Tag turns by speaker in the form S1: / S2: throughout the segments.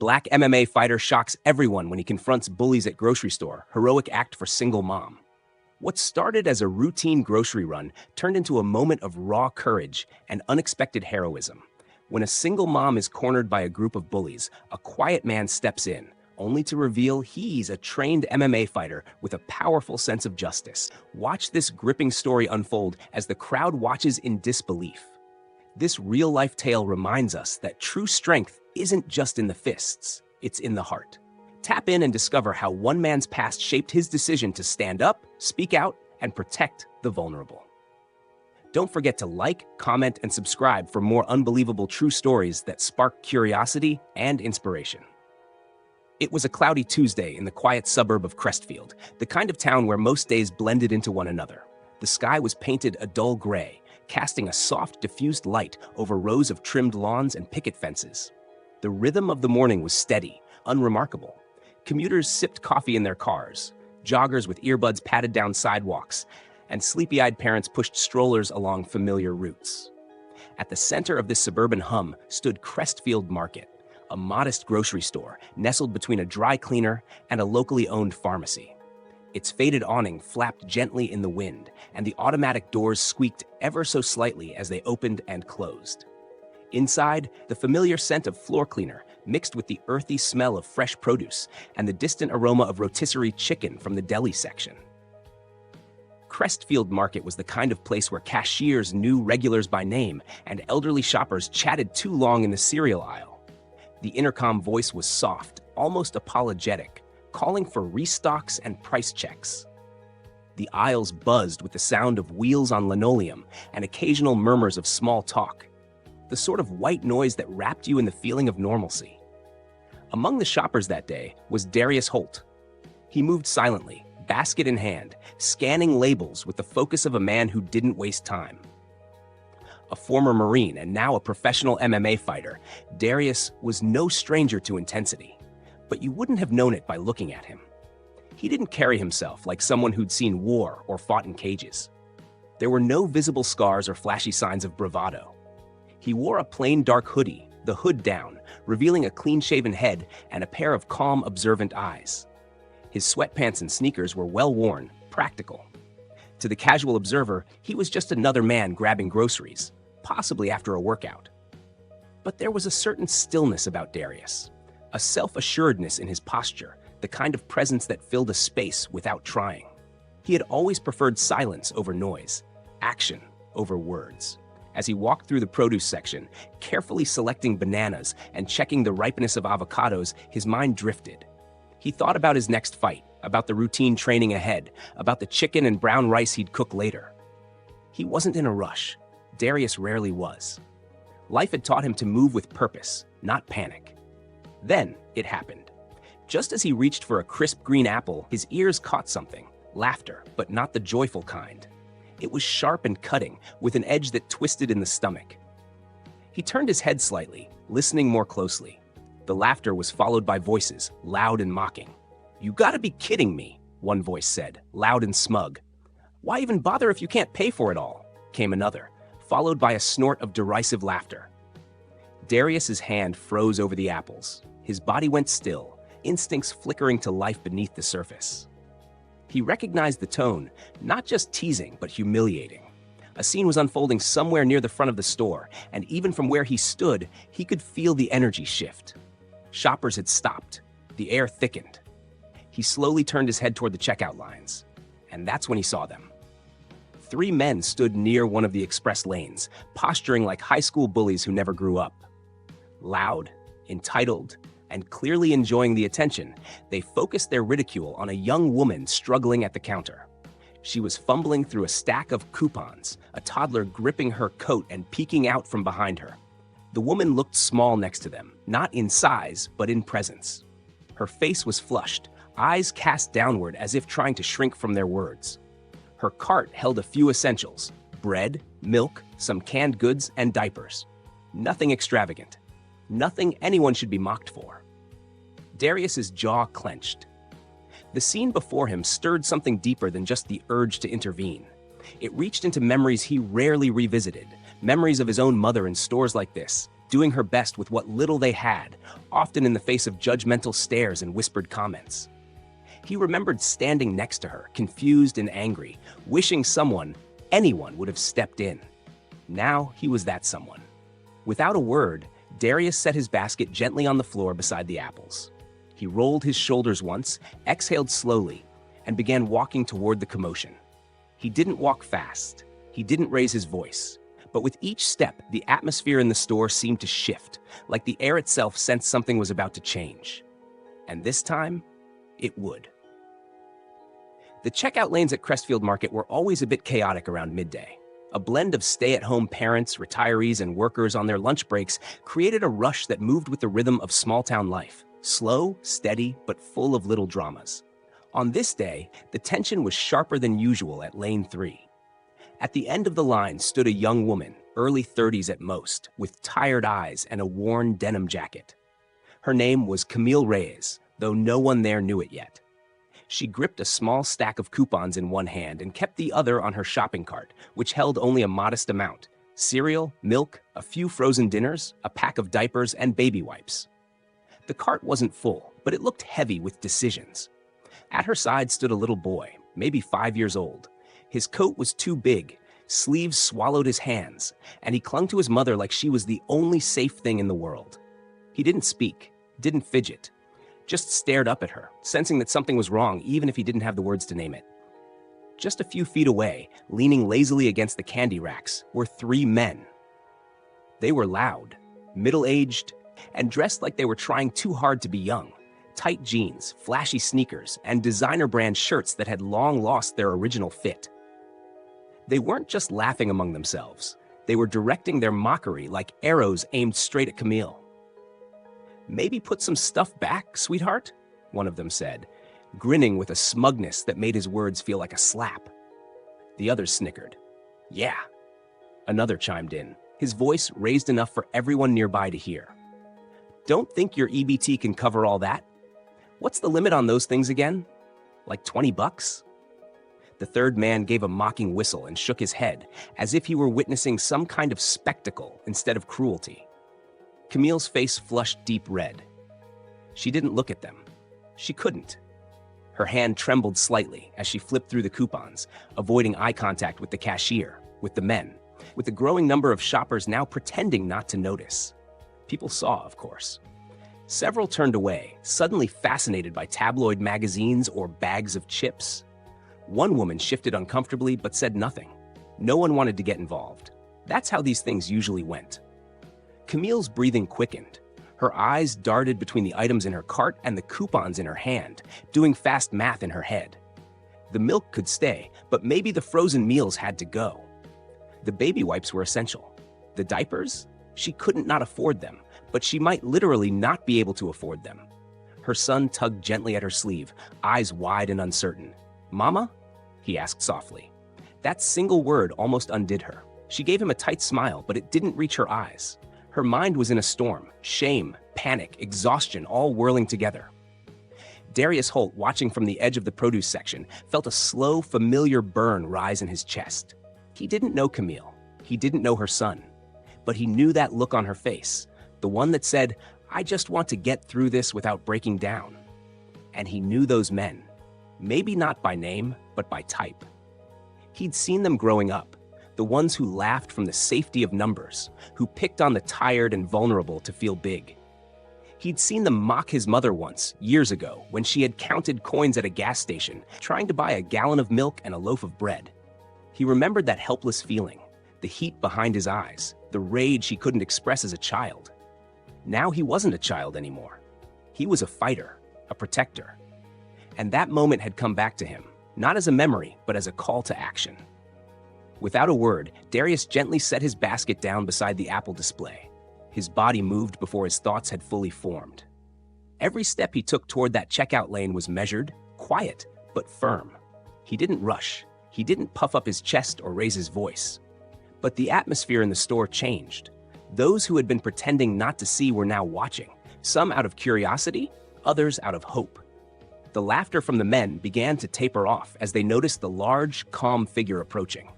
S1: Black MMA fighter shocks everyone when he confronts bullies at grocery store. Heroic act for single mom. What started as a routine grocery run turned into a moment of raw courage and unexpected heroism. When a single mom is cornered by a group of bullies, a quiet man steps in, only to reveal he's a trained MMA fighter with a powerful sense of justice. Watch this gripping story unfold as the crowd watches in disbelief. This real-life tale reminds us that true strength isn't just in the fists, it's in the heart. Tap in and discover how one man's past shaped his decision to stand up, speak out, and protect the vulnerable. Don't forget to like, comment, and subscribe for more unbelievable true stories that spark curiosity and inspiration. It was a cloudy Tuesday in the quiet suburb of Crestfield, the kind of town where most days blended into one another. The sky was painted a dull gray, casting a soft, diffused light over rows of trimmed lawns and picket fences. The rhythm of the morning was steady, unremarkable. Commuters sipped coffee in their cars, joggers with earbuds patted down sidewalks, and sleepy-eyed parents pushed strollers along familiar routes. At the center of this suburban hum stood Crestfield Market, a modest grocery store nestled between a dry cleaner and a locally owned pharmacy. Its faded awning flapped gently in the wind, and the automatic doors squeaked ever so slightly as they opened and closed. Inside, the familiar scent of floor cleaner mixed with the earthy smell of fresh produce and the distant aroma of rotisserie chicken from the deli section. Crestfield Market was the kind of place where cashiers knew regulars by name and elderly shoppers chatted too long in the cereal aisle. The intercom voice was soft, almost apologetic, calling for restocks and price checks. The aisles buzzed with the sound of wheels on linoleum and occasional murmurs of small talk, the sort of white noise that wrapped you in the feeling of normalcy. Among the shoppers that day was Darius Holt. He moved silently, basket in hand, scanning labels with the focus of a man who didn't waste time. A former Marine and now a professional MMA fighter, Darius was no stranger to intensity, but you wouldn't have known it by looking at him. He didn't carry himself like someone who'd seen war or fought in cages. There were no visible scars or flashy signs of bravado. He wore a plain dark hoodie, the hood down, revealing a clean-shaven head and a pair of calm, observant eyes. His sweatpants and sneakers were well-worn, practical. To the casual observer, he was just another man grabbing groceries, possibly after a workout. But there was a certain stillness about Darius, a self-assuredness in his posture, the kind of presence that filled a space without trying. He had always preferred silence over noise, action over words. As he walked through the produce section, carefully selecting bananas and checking the ripeness of avocados, his mind drifted. He thought about his next fight, about the routine training ahead, about the chicken and brown rice he'd cook later. He wasn't in a rush. Darius rarely was. Life had taught him to move with purpose, not panic. Then it happened. Just as he reached for a crisp green apple, his ears caught something, laughter, but not the joyful kind. It was sharp and cutting, with an edge that twisted in the stomach. He turned his head slightly, listening more closely. The laughter was followed by voices, loud and mocking. "You gotta be kidding me," one voice said, loud and smug. "Why even bother if you can't pay for it all?" came another, followed by a snort of derisive laughter. Darius's hand froze over the apples. His body went still, instincts flickering to life beneath the surface. He recognized the tone, not just teasing, but humiliating. A scene was unfolding somewhere near the front of the store, and even from where he stood, he could feel the energy shift. Shoppers had stopped. The air thickened. He slowly turned his head toward the checkout lines, and that's when he saw them. 3 men stood near one of the express lanes, posturing like high school bullies who never grew up. Loud, entitled, and clearly enjoying the attention, they focused their ridicule on a young woman struggling at the counter. She was fumbling through a stack of coupons, a toddler gripping her coat and peeking out from behind her. The woman looked small next to them, not in size, but in presence. Her face was flushed, eyes cast downward as if trying to shrink from their words. Her cart held a few essentials: bread, milk, some canned goods, and diapers. Nothing extravagant. Nothing anyone should be mocked for. Darius's jaw clenched. The scene before him stirred something deeper than just the urge to intervene. It reached into memories he rarely revisited, memories of his own mother in stores like this, doing her best with what little they had, often in the face of judgmental stares and whispered comments. He remembered standing next to her, confused and angry, wishing someone, anyone, would have stepped in. Now he was that someone. Without a word, Darius set his basket gently on the floor beside the apples. He rolled his shoulders once, exhaled slowly, and began walking toward the commotion. He didn't walk fast. He didn't raise his voice. But with each step, the atmosphere in the store seemed to shift, like the air itself sensed something was about to change. And this time, it would. The checkout lanes at Crestfield Market were always a bit chaotic around midday. A blend of stay-at-home parents, retirees, and workers on their lunch breaks created a rush that moved with the rhythm of small-town life. Slow, steady, but full of little dramas. On this day, the tension was sharper than usual at Lane 3. At the end of the line stood a young woman, early 30s at most, with tired eyes and a worn denim jacket. Her name was Camille Reyes, though no one there knew it yet. She gripped a small stack of coupons in one hand and kept the other on her shopping cart, which held only a modest amount: cereal, milk, a few frozen dinners, a pack of diapers, and baby wipes. The cart wasn't full, but it looked heavy with decisions. At her side stood a little boy, maybe 5 years old. His coat was too big, sleeves swallowed his hands, and he clung to his mother like she was the only safe thing in the world. He didn't speak, didn't fidget, just stared up at her, sensing that something was wrong even if he didn't have the words to name it. Just a few feet away, leaning lazily against the candy racks, were 3 men. They were loud, middle-aged, and dressed like they were trying too hard to be young. Tight jeans, flashy sneakers, and designer-brand shirts that had long lost their original fit. They weren't just laughing among themselves. They were directing their mockery like arrows aimed straight at Camille. "Maybe put some stuff back, sweetheart," one of them said, grinning with a smugness that made his words feel like a slap. The others snickered. "Yeah." Another chimed in, his voice raised enough for everyone nearby to hear. "Don't think your EBT can cover all that? What's the limit on those things again? Like $20? The third man gave a mocking whistle and shook his head, as if he were witnessing some kind of spectacle instead of cruelty. Camille's face flushed deep red. She didn't look at them. She couldn't. Her hand trembled slightly as she flipped through the coupons, avoiding eye contact with the cashier, with the men, with the growing number of shoppers now pretending not to notice. People saw, of course. Several turned away, suddenly fascinated by tabloid magazines or bags of chips. One woman shifted uncomfortably but said nothing. No one wanted to get involved. That's how these things usually went. Camille's breathing quickened. Her eyes darted between the items in her cart and the coupons in her hand, doing fast math in her head. The milk could stay, but maybe the frozen meals had to go. The baby wipes were essential. The diapers? She couldn't not afford them, but she might literally not be able to afford them. Her son tugged gently at her sleeve, eyes wide and uncertain. "Mama?" he asked softly. That single word almost undid her. She gave him a tight smile, but it didn't reach her eyes. Her mind was in a storm, shame, panic, exhaustion, all whirling together. Darius Holt, watching from the edge of the produce section, felt a slow, familiar burn rise in his chest. He didn't know Camille. He didn't know her son. But he knew that look on her face, the one that said, "I just want to get through this without breaking down." And he knew those men, maybe not by name, but by type. He'd seen them growing up, the ones who laughed from the safety of numbers, who picked on the tired and vulnerable to feel big. He'd seen them mock his mother once, years ago, when she had counted coins at a gas station, trying to buy a gallon of milk and a loaf of bread. He remembered that helpless feeling, the heat behind his eyes, the rage he couldn't express as a child. Now he wasn't a child anymore. He was a fighter, a protector. And that moment had come back to him, not as a memory, but as a call to action. Without a word, Darius gently set his basket down beside the apple display. His body moved before his thoughts had fully formed. Every step he took toward that checkout lane was measured, quiet, but firm. He didn't rush. He didn't puff up his chest or raise his voice. But the atmosphere in the store changed. Those who had been pretending not to see were now watching, some out of curiosity, others out of hope. The laughter from the men began to taper off as they noticed the large, calm figure approaching.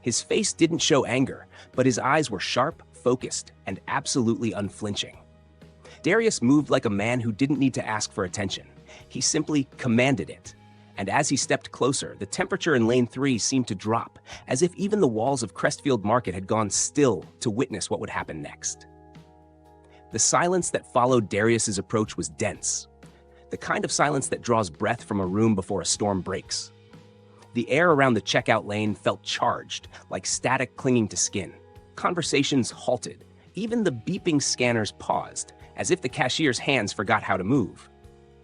S1: His face didn't show anger, but his eyes were sharp, focused, and absolutely unflinching. Darius moved like a man who didn't need to ask for attention. He simply commanded it. And as he stepped closer, the temperature in Lane 3 seemed to drop, as if even the walls of Crestfield Market had gone still to witness what would happen next. The silence that followed Darius's approach was dense, the kind of silence that draws breath from a room before a storm breaks. The air around the checkout lane felt charged, like static clinging to skin. Conversations halted. Even the beeping scanners paused, as if the cashier's hands forgot how to move.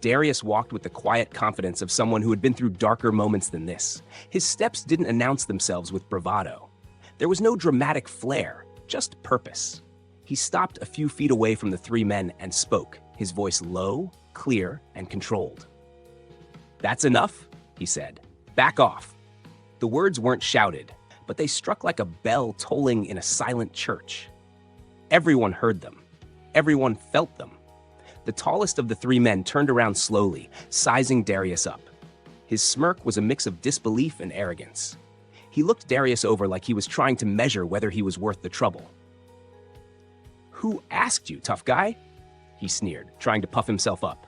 S1: Darius walked with the quiet confidence of someone who had been through darker moments than this. His steps didn't announce themselves with bravado. There was no dramatic flair, just purpose. He stopped a few feet away from the three men and spoke, his voice low, clear, and controlled. "That's enough," he said. "Back off." The words weren't shouted, but they struck like a bell tolling in a silent church. Everyone heard them. Everyone felt them. The tallest of the three men turned around slowly, sizing Darius up. His smirk was a mix of disbelief and arrogance. He looked Darius over like he was trying to measure whether he was worth the trouble. "Who asked you, tough guy?" he sneered, trying to puff himself up.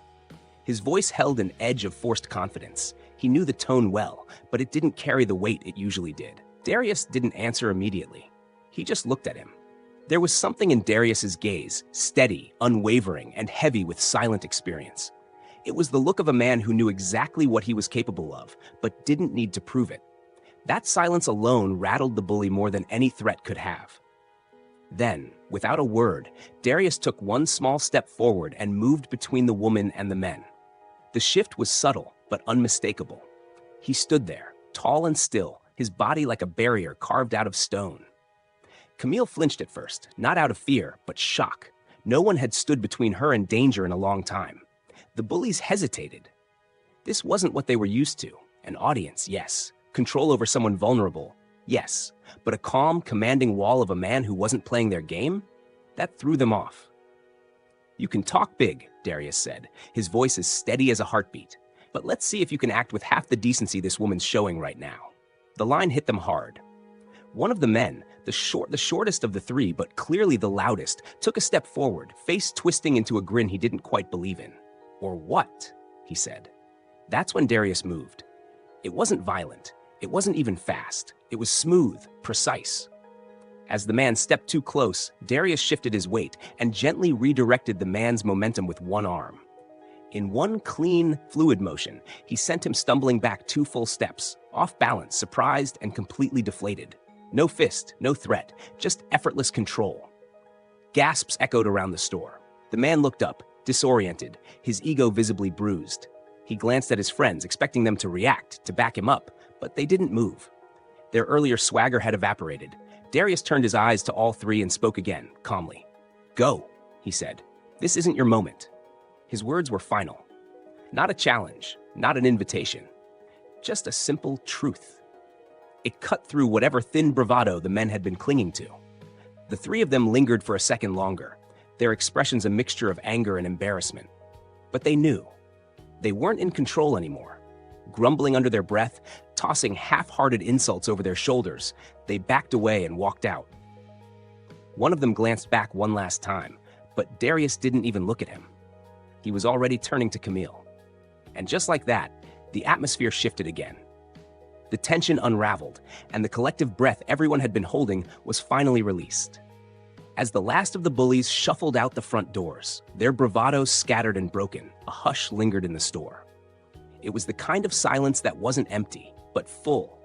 S1: His voice held an edge of forced confidence. He knew the tone well, but it didn't carry the weight it usually did. Darius didn't answer immediately. He just looked at him. There was something in Darius's gaze, steady, unwavering, and heavy with silent experience. It was the look of a man who knew exactly what he was capable of, but didn't need to prove it. That silence alone rattled the bully more than any threat could have. Then, without a word, Darius took one small step forward and moved between the woman and the men. The shift was subtle, but unmistakable. He stood there, tall and still, his body like a barrier carved out of stone. Camille flinched at first, not out of fear, but shock. No one had stood between her and danger in a long time. The bullies hesitated. This wasn't what they were used to. An audience, yes. Control over someone vulnerable, yes. But a calm, commanding wall of a man who wasn't playing their game? That threw them off. "You can talk big," Darius said, his voice as steady as a heartbeat. "But let's see if you can act with half the decency this woman's showing right now." The line hit them hard. One of the men, the shortest of the three, but clearly the loudest, took a step forward, face twisting into a grin he didn't quite believe in. "Or what?" he said. That's when Darius moved. It wasn't violent. It wasn't even fast. It was smooth, precise. As the man stepped too close, Darius shifted his weight and gently redirected the man's momentum with one arm. In one clean, fluid motion, he sent him stumbling back 2 full steps, off balance, surprised, and completely deflated. No fist, no threat, just effortless control. Gasps echoed around the store. The man looked up, disoriented, his ego visibly bruised. He glanced at his friends, expecting them to react, to back him up, but they didn't move. Their earlier swagger had evaporated. Darius turned his eyes to all three and spoke again, calmly. "Go," he said. "This isn't your moment." His words were final. Not a challenge, not an invitation. Just a simple truth. It cut through whatever thin bravado the men had been clinging to. The three of them lingered for a second longer, their expressions a mixture of anger and embarrassment. But they knew. They weren't in control anymore. Grumbling under their breath, tossing half-hearted insults over their shoulders, they backed away and walked out. One of them glanced back one last time, but Darius didn't even look at him. He was already turning to Camille. And just like that, the atmosphere shifted again. The tension unraveled, and the collective breath everyone had been holding was finally released. As the last of the bullies shuffled out the front doors, their bravado scattered and broken, a hush lingered in the store. It was the kind of silence that wasn't empty, but full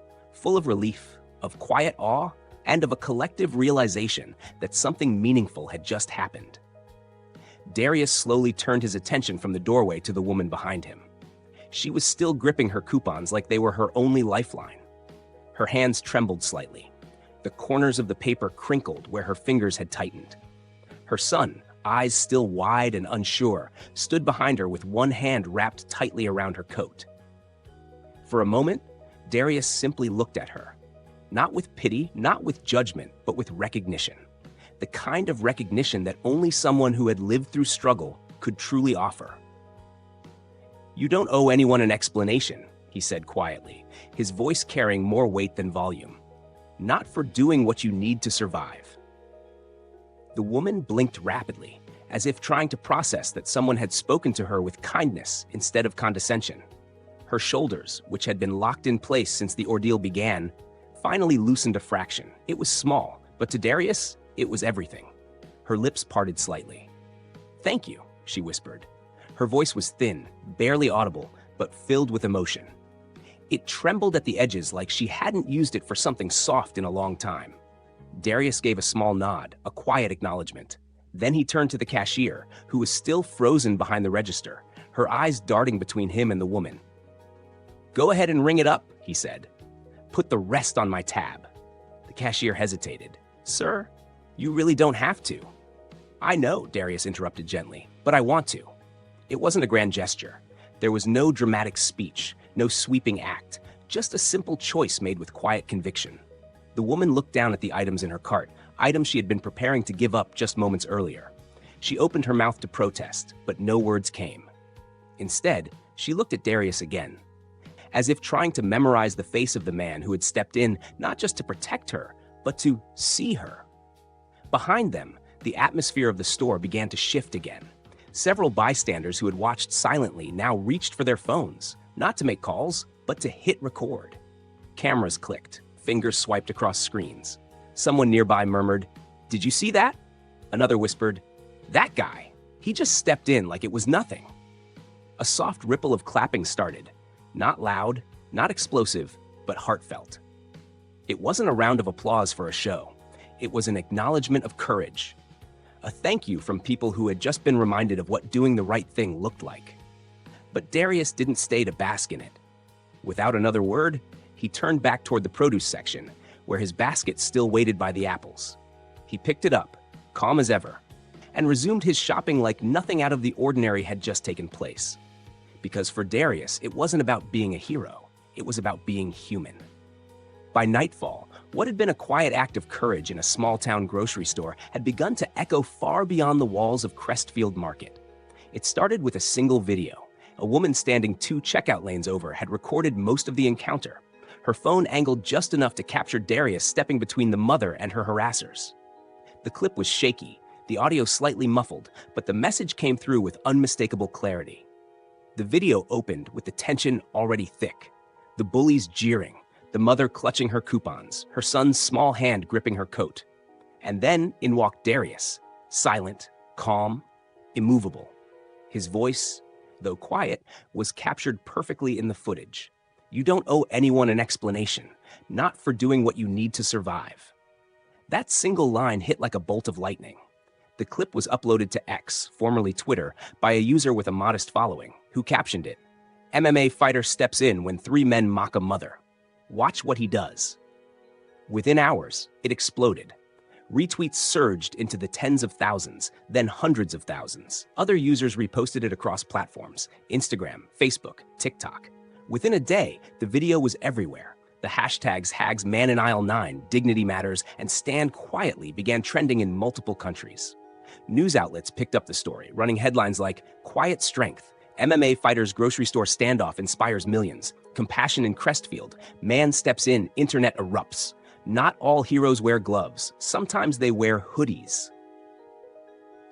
S1: of relief, of quiet awe, and of a collective realization that something meaningful had just happened. Darius slowly turned his attention from the doorway to the woman behind him. She was still gripping her coupons like they were her only lifeline. Her hands trembled slightly. The corners of the paper crinkled where her fingers had tightened. Her son, eyes still wide and unsure, stood behind her with one hand wrapped tightly around her coat. For a moment, Darius simply looked at her. Not with pity, not with judgment, but with recognition. The kind of recognition that only someone who had lived through struggle could truly offer. "You don't owe anyone an explanation," he said quietly, his voice carrying more weight than volume. "Not for doing what you need to survive." The woman blinked rapidly, as if trying to process that someone had spoken to her with kindness instead of condescension. Her shoulders, which had been locked in place since the ordeal began, finally loosened a fraction. It was small, but to Darius, it was everything. Her lips parted slightly. "Thank you," she whispered. Her voice was thin, barely audible, but filled with emotion. It trembled at the edges like she hadn't used it for something soft in a long time. Darius gave a small nod, a quiet acknowledgement. Then he turned to the cashier, who was still frozen behind the register, her eyes darting between him and the woman. "Go ahead and ring it up," he said. "Put the rest on my tab." The cashier hesitated. "Sir, you really don't have to." "I know," Darius interrupted gently, "but I want to." It wasn't a grand gesture. There was no dramatic speech, no sweeping act, just a simple choice made with quiet conviction. The woman looked down at the items in her cart, items she had been preparing to give up just moments earlier. She opened her mouth to protest, but no words came. Instead, she looked at Darius again, as if trying to memorize the face of the man who had stepped in not just to protect her, but to see her. Behind them, the atmosphere of the store began to shift again. Several bystanders who had watched silently now reached for their phones, not to make calls, but to hit record. Cameras clicked, fingers swiped across screens. Someone nearby murmured, "Did you see that?" Another whispered, "That guy, he just stepped in like it was nothing." A soft ripple of clapping started, not loud, not explosive, but heartfelt. It wasn't a round of applause for a show. It was an acknowledgement of courage. A thank you from people who had just been reminded of what doing the right thing looked like. But Darius didn't stay to bask in it. Without another word, he turned back toward the produce section, where his basket still waited by the apples. He picked it up, calm as ever, and resumed his shopping like nothing out of the ordinary had just taken place. Because for Darius, it wasn't about being a hero, it was about being human. By nightfall, what had been a quiet act of courage in a small-town grocery store had begun to echo far beyond the walls of Crestfield Market. It started with a single video. A woman standing 2 checkout lanes over had recorded most of the encounter. Her phone angled just enough to capture Darius stepping between the mother and her harassers. The clip was shaky, the audio slightly muffled, but the message came through with unmistakable clarity. The video opened with the tension already thick. The bullies jeering, the mother clutching her coupons, her son's small hand gripping her coat. And then in walked Darius, silent, calm, immovable. His voice, though quiet, was captured perfectly in the footage. You don't owe anyone an explanation, not for doing what you need to survive. That single line hit like a bolt of lightning. The clip was uploaded to X, formerly Twitter, by a user with a modest following, who captioned it, "MMA fighter steps in when 3 men mock a mother. Watch what he does." Within hours, it exploded. Retweets surged into the tens of thousands, then hundreds of thousands. Other users reposted it across platforms, Instagram, Facebook, TikTok. Within a day, the video was everywhere. The hashtags #HagsManInAisle9, Dignity Matters, and Stand Quietly began trending in multiple countries. News outlets picked up the story, running headlines like, "Quiet Strength, MMA fighter's grocery store standoff inspires millions. Compassion in Crestfield. Man steps in, internet erupts. Not all heroes wear gloves. Sometimes they wear hoodies."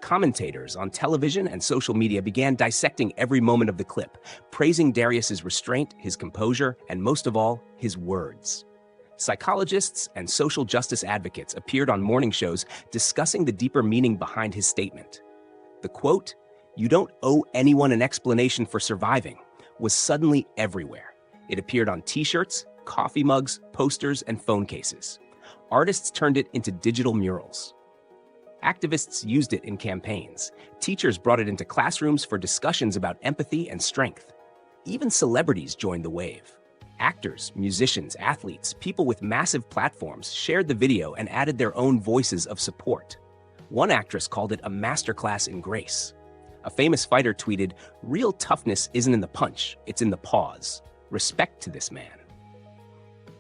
S1: Commentators on television and social media began dissecting every moment of the clip, praising Darius's restraint, his composure, and most of all, his words. Psychologists and social justice advocates appeared on morning shows discussing the deeper meaning behind his statement. The quote, "You don't owe anyone an explanation for surviving," was suddenly everywhere. It appeared on t-shirts, coffee mugs, posters, and phone cases. Artists turned it into digital murals. Activists used it in campaigns. Teachers brought it into classrooms for discussions about empathy and strength. Even celebrities joined the wave. Actors, musicians, athletes, people with massive platforms shared the video and added their own voices of support. One actress called it a masterclass in grace. A famous fighter tweeted, "Real toughness isn't in the punch, it's in the pause. Respect to this man."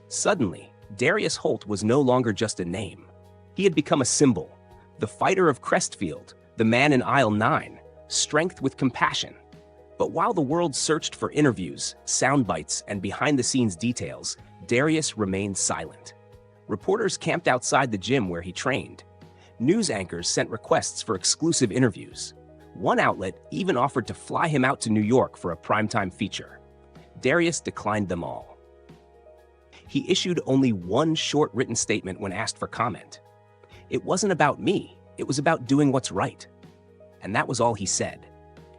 S1: Suddenly, Darius Holt was no longer just a name. He had become a symbol. The fighter of Crestfield, the man in aisle 9, strength with compassion. But while the world searched for interviews, sound bites, and behind-the-scenes details, Darius remained silent. Reporters camped outside the gym where he trained. News anchors sent requests for exclusive interviews. One outlet even offered to fly him out to New York for a primetime feature. Darius declined them all. He issued only one short written statement when asked for comment. "It wasn't about me, it was about doing what's right." And that was all he said.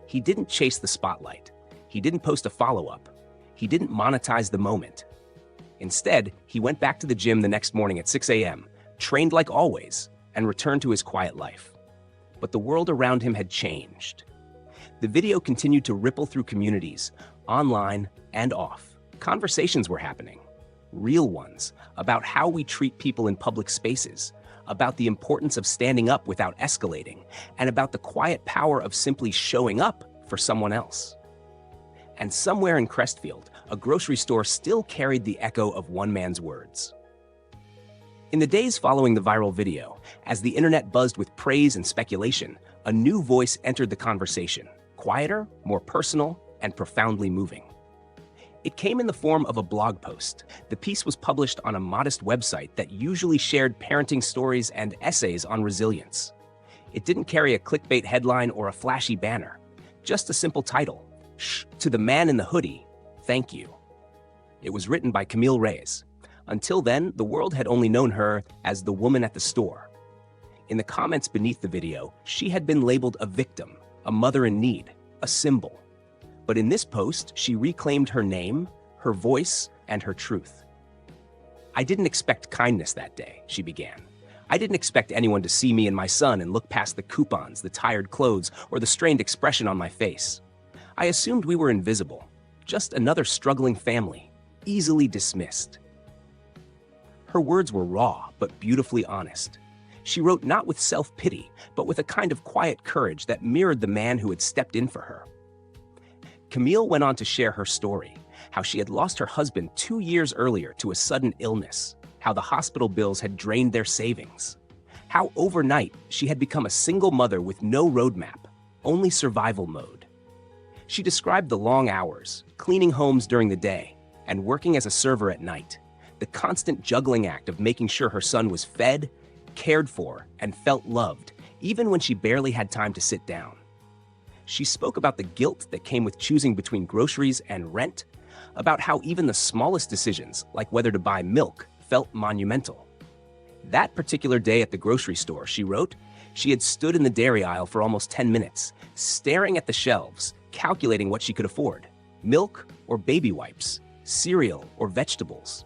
S1: He didn't chase the spotlight. He didn't post a follow-up. He didn't monetize the moment. Instead, he went back to the gym the next morning at 6 a.m., trained like always, and returned to his quiet life. But the world around him had changed. The video continued to ripple through communities, online and off. Conversations were happening, real ones, about how we treat people in public spaces, about the importance of standing up without escalating, and about the quiet power of simply showing up for someone else. And somewhere in Crestfield, a grocery store still carried the echo of one man's words. In the days following the viral video, as the internet buzzed with praise and speculation, a new voice entered the conversation, quieter, more personal, and profoundly moving. It came in the form of a blog post. The piece was published on a modest website that usually shared parenting stories and essays on resilience. It didn't carry a clickbait headline or a flashy banner, just a simple title, "To the Man in the Hoodie, Thank You." It was written by Camille Reyes. Until then, the world had only known her as the woman at the store. In the comments beneath the video, she had been labeled a victim, a mother in need, a symbol. But in this post, she reclaimed her name, her voice, and her truth. "I didn't expect kindness that day," she began. "I didn't expect anyone to see me and my son and look past the coupons, the tired clothes, or the strained expression on my face. I assumed we were invisible, just another struggling family, easily dismissed." Her words were raw, but beautifully honest. She wrote not with self-pity, but with a kind of quiet courage that mirrored the man who had stepped in for her. Camille went on to share her story, how she had lost her husband 2 years earlier to a sudden illness, how the hospital bills had drained their savings, how overnight she had become a single mother with no roadmap, only survival mode. She described the long hours, cleaning homes during the day, and working as a server at night, the constant juggling act of making sure her son was fed, cared for, and felt loved, even when she barely had time to sit down. She spoke about the guilt that came with choosing between groceries and rent, about how even the smallest decisions, like whether to buy milk, felt monumental. That particular day at the grocery store, she wrote, she had stood in the dairy aisle for almost 10 minutes, staring at the shelves, calculating what she could afford, milk or baby wipes, cereal or vegetables.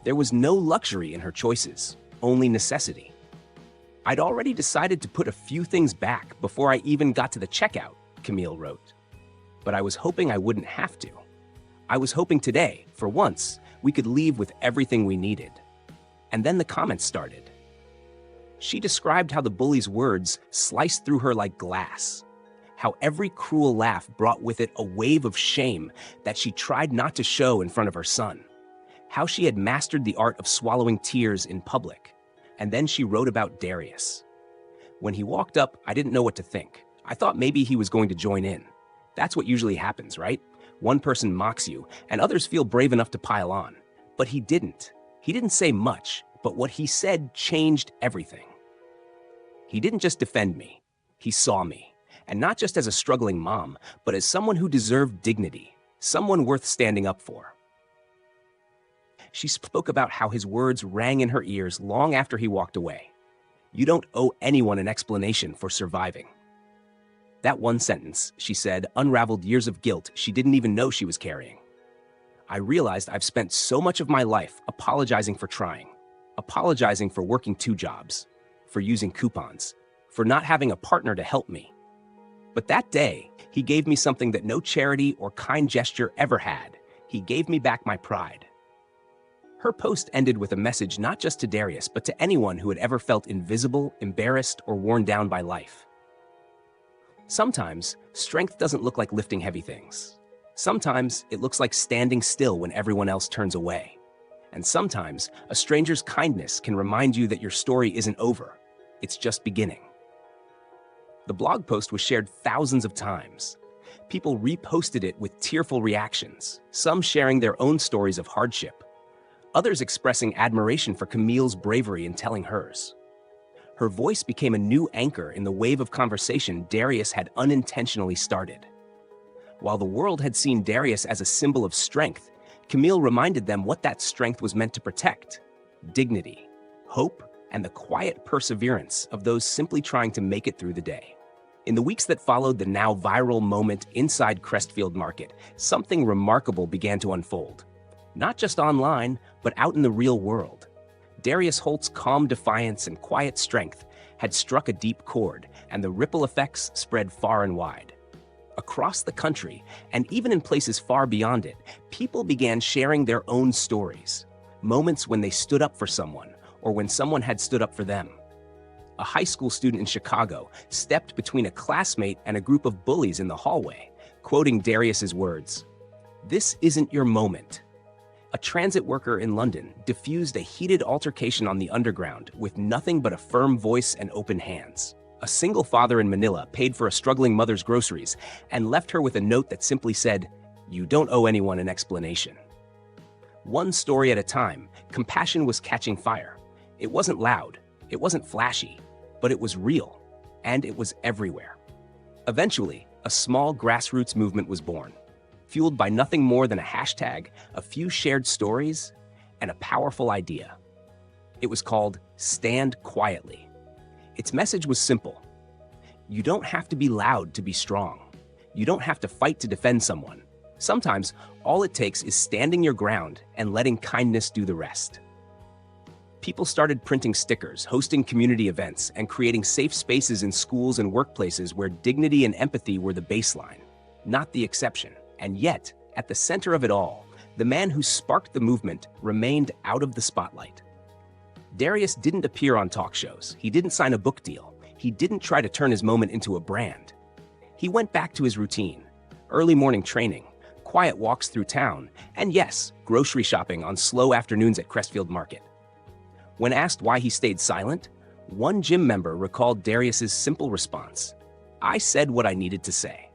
S1: There was no luxury in her choices, only necessity. "I'd already decided to put a few things back before I even got to the checkout," Camille wrote. "But I was hoping I wouldn't have to. I was hoping today, for once, we could leave with everything we needed." And then the comments started. She described how the bully's words sliced through her like glass, how every cruel laugh brought with it a wave of shame that she tried not to show in front of her son, how she had mastered the art of swallowing tears in public. And then she wrote about Darius. "When he walked up, I didn't know what to think. I thought maybe he was going to join in. That's what usually happens, right? One person mocks you, and others feel brave enough to pile on. But he didn't. He didn't say much, but what he said changed everything. He didn't just defend me. He saw me. And not just as a struggling mom, but as someone who deserved dignity, someone worth standing up for." She spoke about how his words rang in her ears long after he walked away. "You don't owe anyone an explanation for surviving." That one sentence, she said, unraveled years of guilt she didn't even know she was carrying. "I realized I've spent so much of my life apologizing for trying, apologizing for working 2 jobs, for using coupons, for not having a partner to help me. But that day, he gave me something that no charity or kind gesture ever had. He gave me back my pride." Her post ended with a message not just to Darius, but to anyone who had ever felt invisible, embarrassed, or worn down by life. Sometimes, strength doesn't look like lifting heavy things. Sometimes, it looks like standing still when everyone else turns away. And sometimes, a stranger's kindness can remind you that your story isn't over. It's just beginning. The blog post was shared thousands of times. People reposted it with tearful reactions, some sharing their own stories of hardship, others expressing admiration for Camille's bravery in telling hers. Her voice became a new anchor in the wave of conversation Darius had unintentionally started. While the world had seen Darius as a symbol of strength, Camille reminded them what that strength was meant to protect: dignity, hope, and the quiet perseverance of those simply trying to make it through the day. In the weeks that followed the now viral moment inside Crestfield Market, something remarkable began to unfold. Not just online, but out in the real world. Darius Holt's calm defiance and quiet strength had struck a deep chord, and the ripple effects spread far and wide. Across the country, and even in places far beyond it, people began sharing their own stories, moments when they stood up for someone, or when someone had stood up for them. A high school student in Chicago stepped between a classmate and a group of bullies in the hallway, quoting Darius's words, "This isn't your moment." A transit worker in London diffused a heated altercation on the underground with nothing but a firm voice and open hands. A single father in Manila paid for a struggling mother's groceries and left her with a note that simply said, "You don't owe anyone an explanation." One story at a time, compassion was catching fire. It wasn't loud, it wasn't flashy, but it was real, and it was everywhere. Eventually, a small grassroots movement was born, fueled by nothing more than a hashtag, a few shared stories, and a powerful idea. It was called Stand Quietly. Its message was simple. You don't have to be loud to be strong. You don't have to fight to defend someone. Sometimes, all it takes is standing your ground and letting kindness do the rest. People started printing stickers, hosting community events, and creating safe spaces in schools and workplaces where dignity and empathy were the baseline, not the exception. And yet, at the center of it all, the man who sparked the movement remained out of the spotlight. Darius didn't appear on talk shows. He didn't sign a book deal. He didn't try to turn his moment into a brand. He went back to his routine: early morning training, quiet walks through town, and yes, grocery shopping on slow afternoons at Crestfield Market. When asked why he stayed silent, one gym member recalled Darius's simple response: "I said what I needed to say."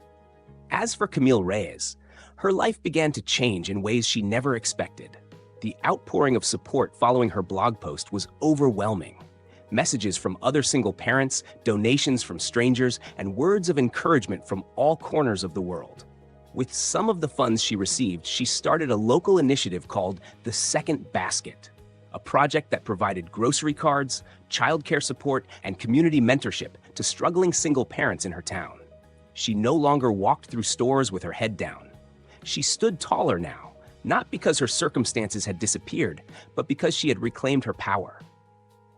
S1: As for Camille Reyes, her life began to change in ways she never expected. The outpouring of support following her blog post was overwhelming. Messages from other single parents, donations from strangers, and words of encouragement from all corners of the world. With some of the funds she received, she started a local initiative called The Second Basket, a project that provided grocery cards, childcare support, and community mentorship to struggling single parents in her town. She no longer walked through stores with her head down. She stood taller now, not because her circumstances had disappeared, but because she had reclaimed her power.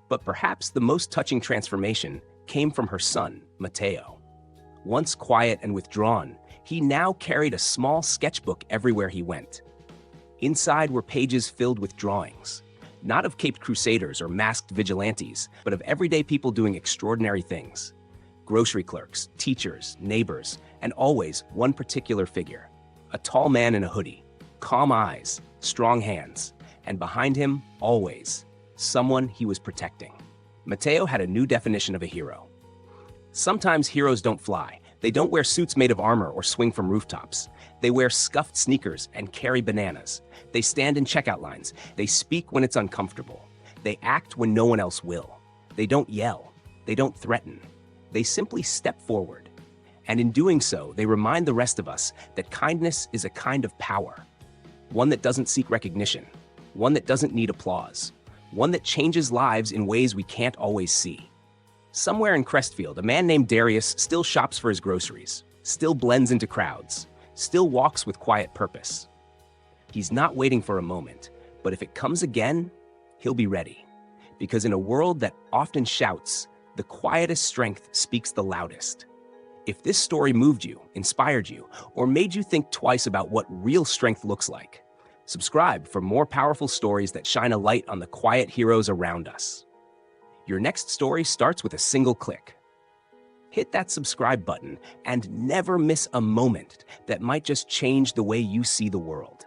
S1: But perhaps the most touching transformation came from her son, Mateo. Once quiet and withdrawn, he now carried a small sketchbook everywhere he went. Inside were pages filled with drawings, not of caped crusaders or masked vigilantes, but of everyday people doing extraordinary things. Grocery clerks, teachers, neighbors, and always one particular figure: a tall man in a hoodie, calm eyes, strong hands, and behind him, always, someone he was protecting. Mateo had a new definition of a hero. Sometimes heroes don't fly. They don't wear suits made of armor or swing from rooftops. They wear scuffed sneakers and carry bananas. They stand in checkout lines. They speak when it's uncomfortable. They act when no one else will. They don't yell. They don't threaten. They simply step forward. And in doing so, they remind the rest of us that kindness is a kind of power. One that doesn't seek recognition. One that doesn't need applause. One that changes lives in ways we can't always see. Somewhere in Crestfield, a man named Darius still shops for his groceries, still blends into crowds, still walks with quiet purpose. He's not waiting for a moment, but if it comes again, he'll be ready. Because in a world that often shouts, the quietest strength speaks the loudest. If this story moved you, inspired you, or made you think twice about what real strength looks like, subscribe for more powerful stories that shine a light on the quiet heroes around us. Your next story starts with a single click. Hit that subscribe button and never miss a moment that might just change the way you see the world.